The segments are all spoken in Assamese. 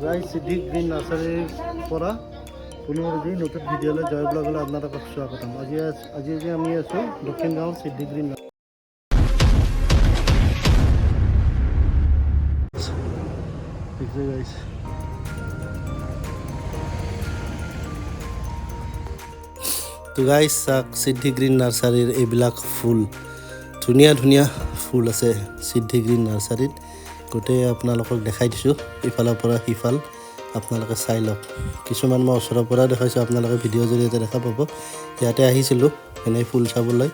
গাইজ সিদ্ধি গ্ৰীণ নাৰ্চাৰীৰ পৰা পুনৰ এটি নতুন ভিডিঅ'লৈ জয় ব্লগলৈ আপোনালোকক স্বাগতম। আজি আমি আছোঁ দক্ষিণ গাঁও সিদ্ধি গ্ৰীণ গাইজ। তো গাইজ চাওক সিদ্ধি গ্ৰীণ নাৰ্চাৰীৰ এইবিলাক ফুল ধুনীয়া ধুনীয়া ফুল আছে সিদ্ধি গ্ৰীণ নাৰ্চাৰীত। গোটেই আপোনালোকক দেখাই দিছোঁ ইফালৰ পৰা সিফাল, আপোনালোকে চাই লওক। কিছুমান মই ওচৰৰ পৰা দেখাইছোঁ, আপোনালোকে ভিডিঅ'ৰ জৰিয়তে দেখা পাব। ইয়াতে আহিছিলোঁ এনেই ফুল চাবলৈ,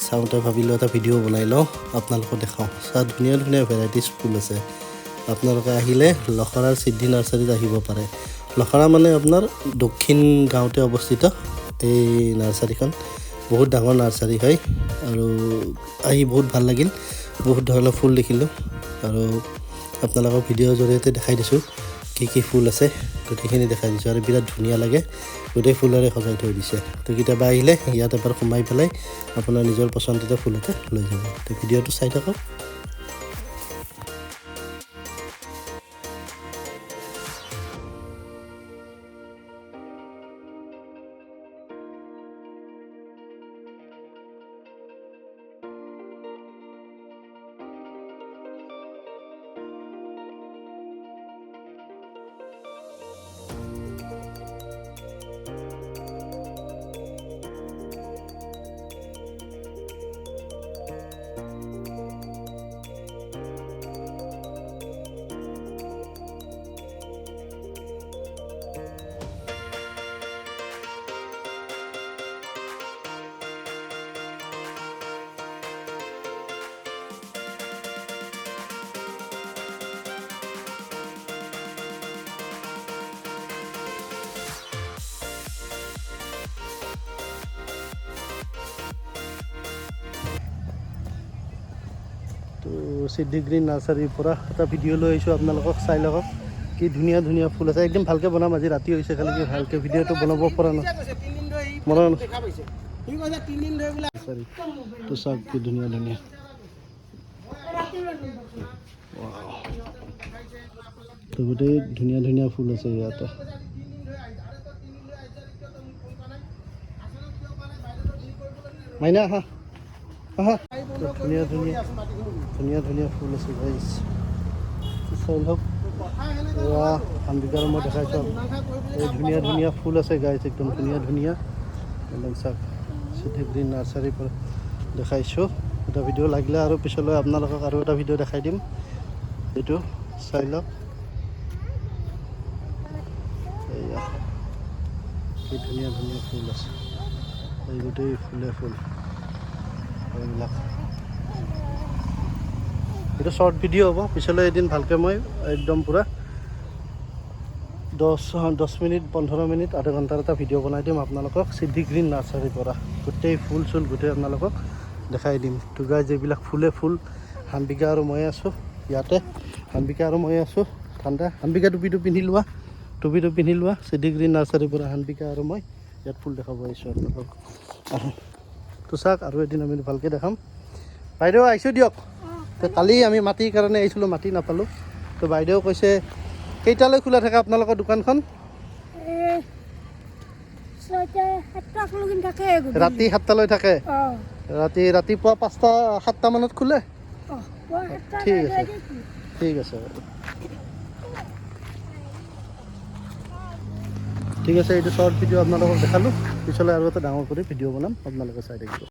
চাওঁতে ভাবিলোঁ এটা ভিডিঅ' বনাই লওঁ, আপোনালোকক দেখাওঁ। চাওক ধুনীয়া ধুনীয়া ভেৰাইটিজ ফুল আছে। আপোনালোকে আহিলে লখৰাৰ সিদ্ধি নাৰ্চাৰীত আহিব পাৰে। লখৰা মানে আপোনাৰ দক্ষিণ গাঁৱতে অৱস্থিত এই নাৰ্চাৰীখন। বহুত ডাঙৰ নাৰ্চাৰী হয় আৰু আহি বহুত ভাল লাগিল। বহুত ধৰণৰ ফুল দেখিলোঁ আৰু আপোনালোকক ভিডিঅ'ৰ জৰিয়তে দেখাই দিছোঁ কি কি ফুল আছে, গোটেইখিনি দেখাই দিছোঁ আৰু বিৰাট ধুনীয়া লাগে। গোটেই ফুলেৰে সজাই থৈ দিছে। তো কেতিয়াবা আহিলে ইয়াত এবাৰ সোমাই পেলাই আপোনাৰ নিজৰ পচন্দিত ফুল এটা লৈ যাব। তো ভিডিঅ'টো চাই থাকক। তো সিদ্ধি গ্ৰীণ নাৰ্চাৰীৰ পৰা এটা ভিডিঅ' লৈ আহিছোঁ, আপোনালোকক চাই লওক কি ধুনীয়া ধুনীয়া ফুল আছে। একদম ভালকৈ বনাম, আজি ৰাতি হৈছে খালি কি ভালকৈ ভিডিঅ'টো বনাব পৰা নাই। তো চাওক কি ধুনীয়া ধুনীয়া, তো গোটেই ধুনীয়া ধুনীয়া ফুল আছে ইয়াতে। মাইনা আহা আহা, ধুনীয়া ধুনীয়া ধুনীয়া ধুনীয়া ফুল আছে গাইজ, চাই লওক। আম্বিকাৰ মই দেখাইছোঁ, এই ধুনীয়া ধুনীয়া ফুল আছে গাইজ, একদম ধুনীয়া ধুনীয়া একদম। চাওক সিদ্ধি গ্ৰীণ নাৰ্চাৰীৰ পৰা দেখাইছোঁ এটা ভিডিঅ'। লাগিলে আৰু পিছলৈ আপোনালোকক আৰু এটা ভিডিঅ' দেখাই দিম, এইটো চাই লওক। এয়া কি ধুনীয়া ধুনীয়া ফুল আছে, এই গোটেই ফুলে ফুল এইবিলাক। এইটো শ্বৰ্ট ভিডিঅ' হ'ব, পিছলৈ এদিন ভালকৈ মই একদম পূৰা 10 মিনিট 15 মিনিট আধা ঘণ্টাৰ এটা ভিডিঅ' বনাই দিম আপোনালোকক সিদ্ধি গ্ৰীণ নাৰ্চাৰীৰ পৰা। গোটেই ফুল চুল গোটেই আপোনালোকক দেখাই দিম। তো গাইজ এইবিলাক ফুলে ফুল। হাম্বিকা আৰু মই আছোঁ ইয়াতে, হাম্বিকা আৰু মই আছোঁ। ঠাণ্ডা হাম্বিকা টুপিটো পিন্ধি লোৱা, টুপিটো পিন্ধি লোৱা। সিদ্ধি গ্ৰীণ নাৰ্চাৰীৰ পৰা হাম্বিকা আৰু মই ইয়াত ফুল দেখাব আহিছোঁ আপোনালোকক। তো চাওক আৰু এদিন আমি ভালকৈ দেখাম। বাইদেউ আহিছোঁ দিয়ক। তো কালি আমি মাটিৰ কাৰণে আহিছিলোঁ, মাটি নাপালোঁ। তো বাইদেউ কৈছে কেইটালৈ খোলা থাকে আপোনালোকৰ দোকানখন? ৰাতি 7টালৈ থাকে। ৰাতিপুৱা 5টা 7টা মানত খোলে। ঠিক আছে ঠিক আছে ঠিক আছে। এইটো শ্বৰ্ট ভিডিঅ' আপোনালোকক দেখালোঁ, পিছলৈ আৰু এটা ডাঙৰ কৰি ভিডিঅ' বনাম, আপোনালোকে চাই থাকিব।